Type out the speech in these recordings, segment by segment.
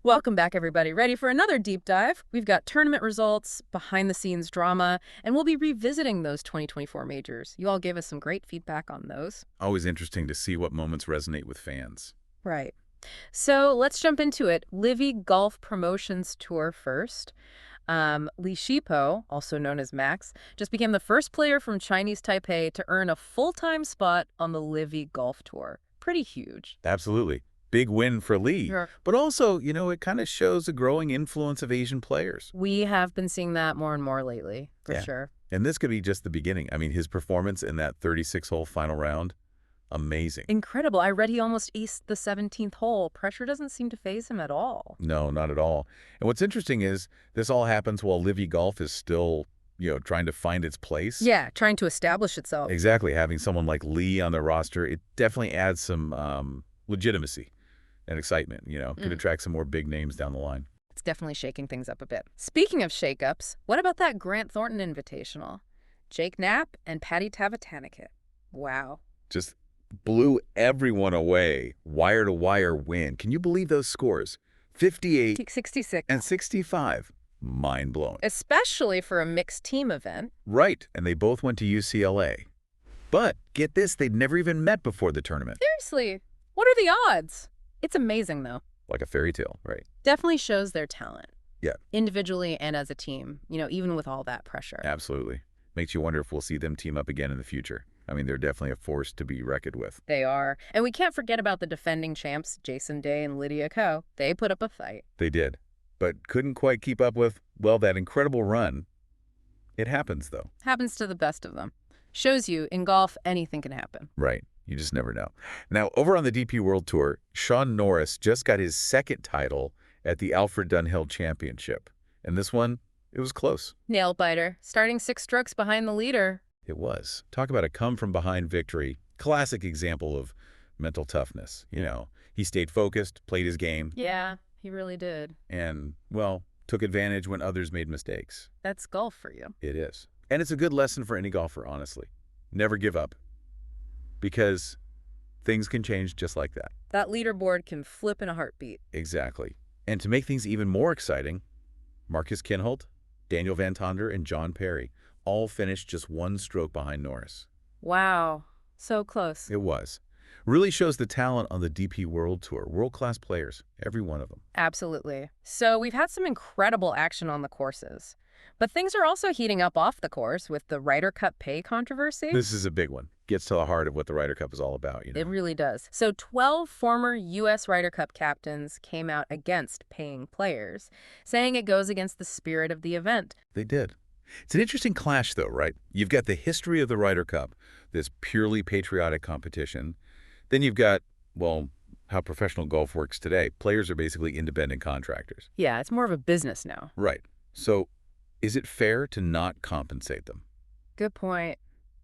Welcome back, everybody. Ready for another deep dive? We've got tournament results, behind-the-scenes drama, and we'll be revisiting those 2024 majors. You all gave us some great feedback on those. Always interesting to see what moments resonate with fans. Right. So let's jump into it. LIV Golf Promotions Tour first. Chieh-po, also known as Max, just became the first player from Chinese Taipei to earn a full-time spot on the LIV Golf Tour. Pretty huge. Absolutely. Big win for Lee. Sure. But also, it kind of shows a growing influence of Asian players. We have been seeing that more and more lately, for Yeah. sure. And this could be just the beginning. I mean, his performance in that 36-hole final round, amazing. Incredible. I read he almost aced the 17th hole. Pressure doesn't seem to faze him at all. No, not at all. And what's interesting is this all happens while LIV Golf is still, trying to find its place. Yeah, trying to establish itself. Exactly. Having someone like Lee on the roster, it definitely adds some legitimacy and excitement, Could attract some more big names down the line. It's definitely shaking things up a bit. Speaking of shake-ups, what about that Grant Thornton Invitational? Jake Knapp and Tavatanakit. Wow. Just blew everyone away. Wire-to-wire win. Can you believe those scores? 58 66. and 65. Mind-blowing. Especially for a mixed team event. Right, and they both went to UCLA. But get this, they'd never even met before the tournament. Seriously, what are the odds? It's amazing, though. Like a fairy tale, right? Definitely shows their talent. Yeah. Individually and as a team, even with all that pressure. Absolutely. Makes you wonder if we'll see them team up again in the future. I mean, they're definitely a force to be reckoned with. They are. And we can't forget about the defending champs, Jason Day and Lydia Ko. They put up a fight. They did, but couldn't quite keep up with, well, that incredible run. It happens, though. Happens to the best of them. Shows you, in golf, anything can happen. Right. You just never know. Now, over on the DP World Tour, Shaun Norris just got his second title at the Alfred Dunhill Championship. And this one, it was close. Nail biter, starting 6 strokes behind the leader. It was. Talk about a come-from-behind victory. Classic example of mental toughness. He stayed focused, played his game. Yeah, he really did. And, well, took advantage when others made mistakes. That's golf for you. It is. And it's a good lesson for any golfer, honestly. Never give up. Because things can change just like that. That leaderboard can flip in a heartbeat. Exactly. And to make things even more exciting, Marcus Kinhult, Daniel Van Tonder, and John Perry all finished just 1 stroke behind Norris. Wow. So close. It was. Really shows the talent on the DP World Tour. World-class players, every one of them. Absolutely. So we've had some incredible action on the courses. But things are also heating up off the course with the Ryder Cup pay controversy. This is a big one. Gets to the heart of what the Ryder Cup is all about. It really does. So 12 former U.S. Ryder Cup captains came out against paying players, saying it goes against the spirit of the event. They did. It's an interesting clash, though, right? You've got the history of the Ryder Cup, this purely patriotic competition. Then you've got, well, how professional golf works today. Players are basically independent contractors. Yeah, it's more of a business now. Right. So is it fair to not compensate them? Good point.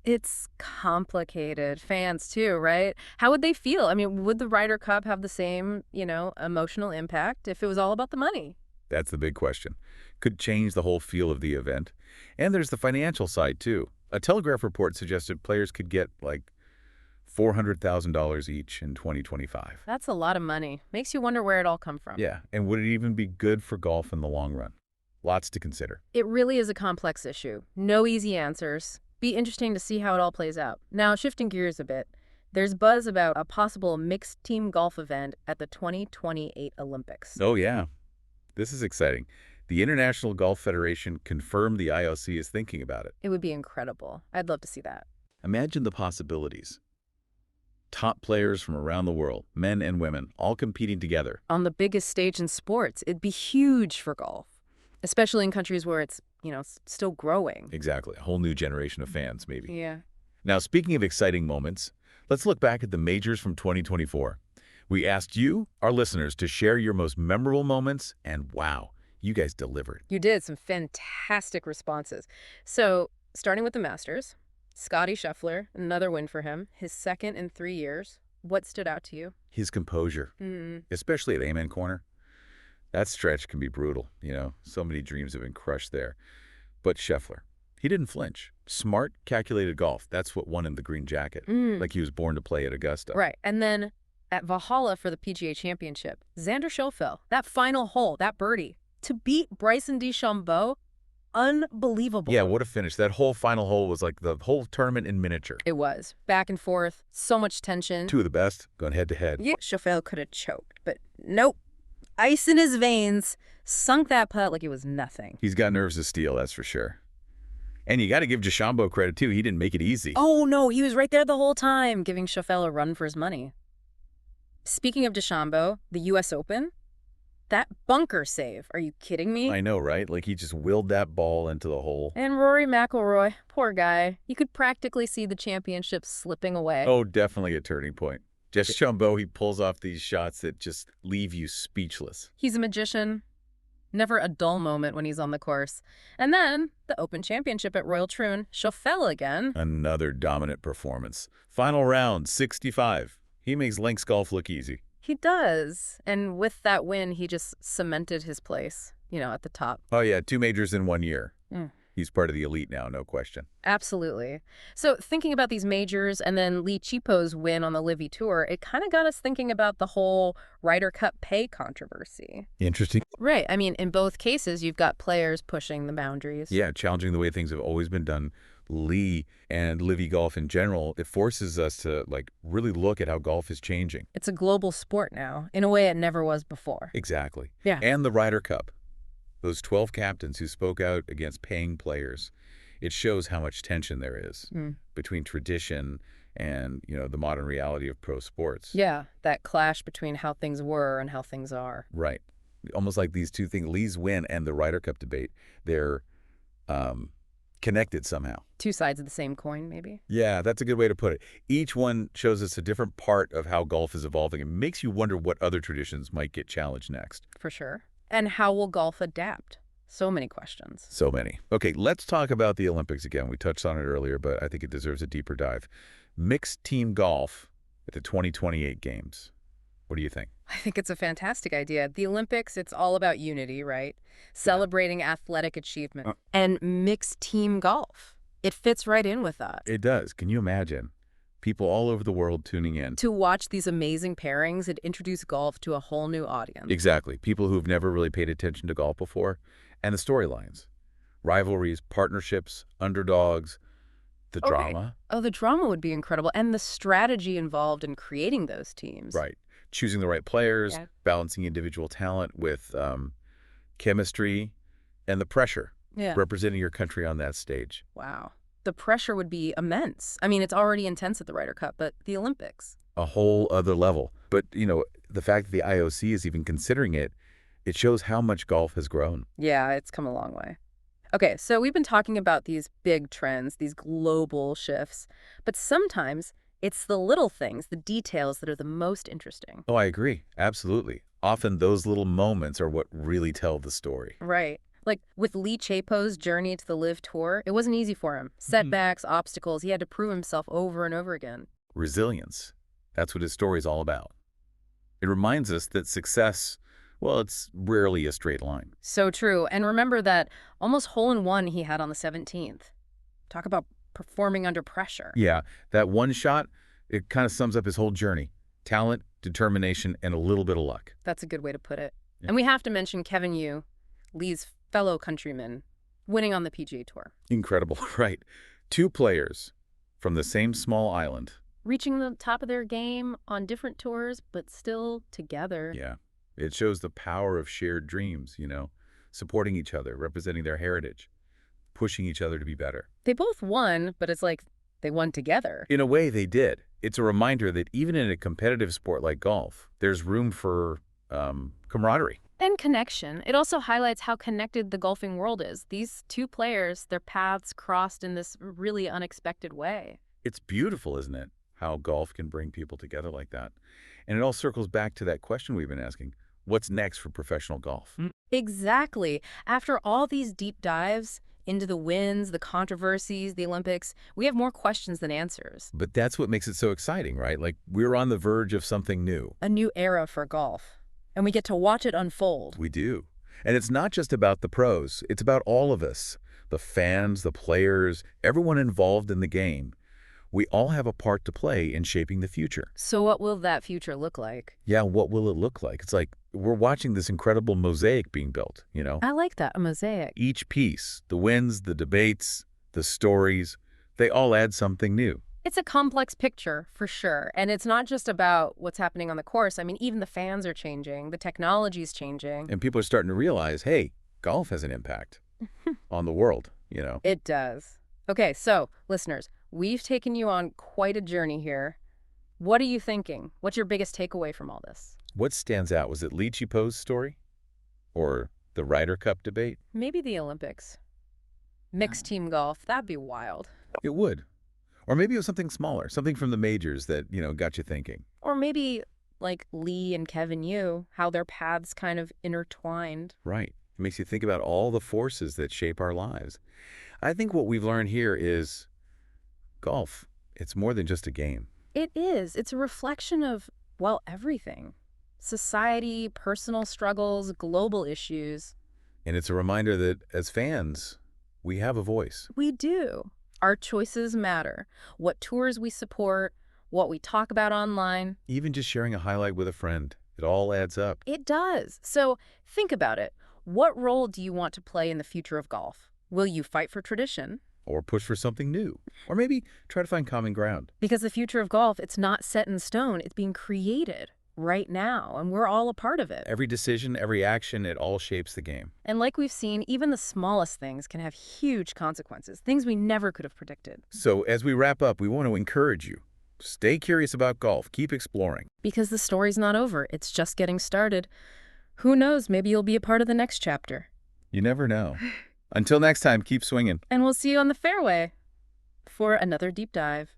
It's complicated. Fans, too, right? How would they feel? I mean, would the Ryder Cup have the same, emotional impact if it was all about the money? That's the big question. Could change the whole feel of the event. And there's the financial side, too. A Telegraph report suggested players could get, like, $400,000 each in 2025. That's a lot of money. Makes you wonder where it all come from. Yeah, and would it even be good for golf in the long run? Lots to consider. It really is a complex issue. No easy answers. Be interesting to see how it all plays out. Now, shifting gears a bit, there's buzz about a possible mixed team golf event at the 2028 Olympics. Oh, yeah. This is exciting. The International Golf Federation confirmed the IOC is thinking about it. It would be incredible. I'd love to see that. Imagine the possibilities. Top players from around the world, men and women, all competing together. On the biggest stage in sports, it'd be huge for golf, especially in countries where it's, still growing. Exactly. A whole new generation of fans, maybe. Yeah. Now, speaking of exciting moments, let's look back at the majors from 2024. We asked you, our listeners, to share your most memorable moments, and wow, you guys delivered. You did. Some fantastic responses. So, starting with the Masters, Scottie Scheffler, another win for him, his second in 3 years. What stood out to you? His composure, especially at Amen Corner. That stretch can be brutal, So many dreams have been crushed there. But Scheffler, he didn't flinch. Smart, calculated golf. That's what won him the green jacket. Like he was born to play at Augusta. Right. And then at Valhalla for the PGA Championship. Xander Schauffele, that final hole, that birdie, to beat Bryson DeChambeau, unbelievable. Yeah, what a finish. That whole final hole was like the whole tournament in miniature. It was. Back and forth, so much tension. Two of the best going head to head. Yeah, Schauffele could have choked, but nope. Ice in his veins, sunk that putt like it was nothing. He's got nerves of steel, that's for sure. And you got to give DeChambeau credit, too. He didn't make it easy. Oh, no, he was right there the whole time, giving Schauffele a run for his money. Speaking of DeChambeau, the U.S. Open, that bunker save. Are you kidding me? I know, right? Like he just willed that ball into the hole. And Rory McIlroy, poor guy. You could practically see the championship slipping away. Oh, definitely a turning point. DeChambeau, he pulls off these shots that just leave you speechless. He's a magician. Never a dull moment when he's on the course. And then, the Open Championship at Royal Troon, Schauffele again. Another dominant performance. Final round, 65. He makes links golf look easy. He does. And with that win, he just cemented his place, at the top. Oh, yeah, 2 majors in 1 year. Mm. He's part of the elite now, no question. Absolutely. So thinking about these majors and then Lee Chieh-po's win on the LIV Tour, it kind of got us thinking about the whole Ryder Cup pay controversy. Interesting. Right. I mean, in both cases, you've got players pushing the boundaries. Yeah, challenging the way things have always been done. Lee and LIV Golf in general, it forces us to really look at how golf is changing. It's a global sport now, in a way it never was before. Exactly. Yeah. And the Ryder Cup. Those 12 captains who spoke out against paying players, it shows how much tension there is between tradition and, the modern reality of pro sports. Yeah, that clash between how things were and how things are. Right. Almost like these two things, Lee's win and the Ryder Cup debate, they're connected somehow. Two sides of the same coin, maybe? Yeah, that's a good way to put it. Each one shows us a different part of how golf is evolving. It makes you wonder what other traditions might get challenged next. For sure. And how will golf adapt? So many questions. So many. Okay, let's talk about the Olympics again. We touched on it earlier, but I think it deserves a deeper dive. Mixed team golf at the 2028 Games. What do you think? I think it's a fantastic idea. The Olympics, it's all about unity, right? Celebrating athletic achievement. And mixed team golf. It fits right in with that. It does. Can you imagine? People all over the world tuning in. To watch these amazing pairings and introduce golf to a whole new audience. Exactly. People who've never really paid attention to golf before. And the storylines. Rivalries, partnerships, underdogs, the drama. Oh, the drama would be incredible. And the strategy involved in creating those teams. Right. Choosing the right players, balancing individual talent with chemistry, and the pressure. Representing your country on that stage. Wow. The pressure would be immense. I mean, it's already intense at the Ryder Cup, but the Olympics. A whole other level. But, the fact that the IOC is even considering it, it shows how much golf has grown. Yeah, it's come a long way. Okay, so we've been talking about these big trends, these global shifts, but sometimes it's the little things, the details that are the most interesting. Oh, I agree. Absolutely. Often those little moments are what really tell the story. Right. Like with Lee Chieh-po's journey to the LIV Tour, it wasn't easy for him. Setbacks, obstacles, he had to prove himself over and over again. Resilience. That's what his story is all about. It reminds us that success, well, it's rarely a straight line. So true. And remember that almost hole-in-one he had on the 17th. Talk about performing under pressure. Yeah, that one shot, it kind of sums up his whole journey. Talent, determination, and a little bit of luck. That's a good way to put it. Yeah. And we have to mention Kevin Yu, Lee's fellow countryman, winning on the PGA Tour. Incredible, right. 2 players from the same small island. Reaching the top of their game on different tours, but still together. Yeah, it shows the power of shared dreams, supporting each other, representing their heritage, pushing each other to be better. They both won, but it's like they won together. In a way, they did. It's a reminder that even in a competitive sport like golf, there's room for camaraderie. And connection. It also highlights how connected the golfing world is. These 2 players, their paths crossed in this really unexpected way. It's beautiful, isn't it? How golf can bring people together like that. And it all circles back to that question we've been asking. What's next for professional golf? Exactly. After all these deep dives into the wins, the controversies, the Olympics, we have more questions than answers. But that's what makes it so exciting, right? Like we're on the verge of something new. A new era for golf. And we get to watch it unfold. We do. And it's not just about the pros. It's about all of us. The fans, the players, everyone involved in the game. We all have a part to play in shaping the future. So what will that future look like? Yeah, what will it look like? It's like we're watching this incredible mosaic being built, you know? I like that, a mosaic. Each piece, the wins, the debates, the stories, they all add something new. It's a complex picture, for sure. And it's not just about what's happening on the course. I mean, even the fans are changing. The technology's changing. And people are starting to realize, hey, golf has an impact on the world, you know? It does. Okay, so, listeners, we've taken you on quite a journey here. What are you thinking? What's your biggest takeaway from all this? What stands out? Was it Chieh-po's story? Or the Ryder Cup debate? Maybe the Olympics. Mixed team golf. That'd be wild. It would. Or maybe it was something smaller, something from the majors that, got you thinking. Or maybe like Lee and Kevin Yu, how their paths kind of intertwined. Right. It makes you think about all the forces that shape our lives. I think what we've learned here is golf, it's more than just a game. It is. It's a reflection of, well, everything. Society, personal struggles, global issues. And it's a reminder that as fans, we have a voice. We do. Our choices matter. What tours we support, what we talk about online. Even just sharing a highlight with a friend, it all adds up. It does. So think about it. What role do you want to play in the future of golf? Will you fight for tradition? Or push for something new. Or maybe try to find common ground. Because the future of golf, it's not set in stone. It's being created right now, and we're all a part of it. Every decision, every action, it all shapes the game. And like we've seen, even the smallest things can have huge consequences, things we never could have predicted. So as we wrap up, we want to encourage you. Stay curious about golf. Keep exploring. Because the story's not over. It's just getting started. Who knows? Maybe you'll be a part of the next chapter. You never know. Until next time, keep swinging. And we'll see you on the fairway for another deep dive.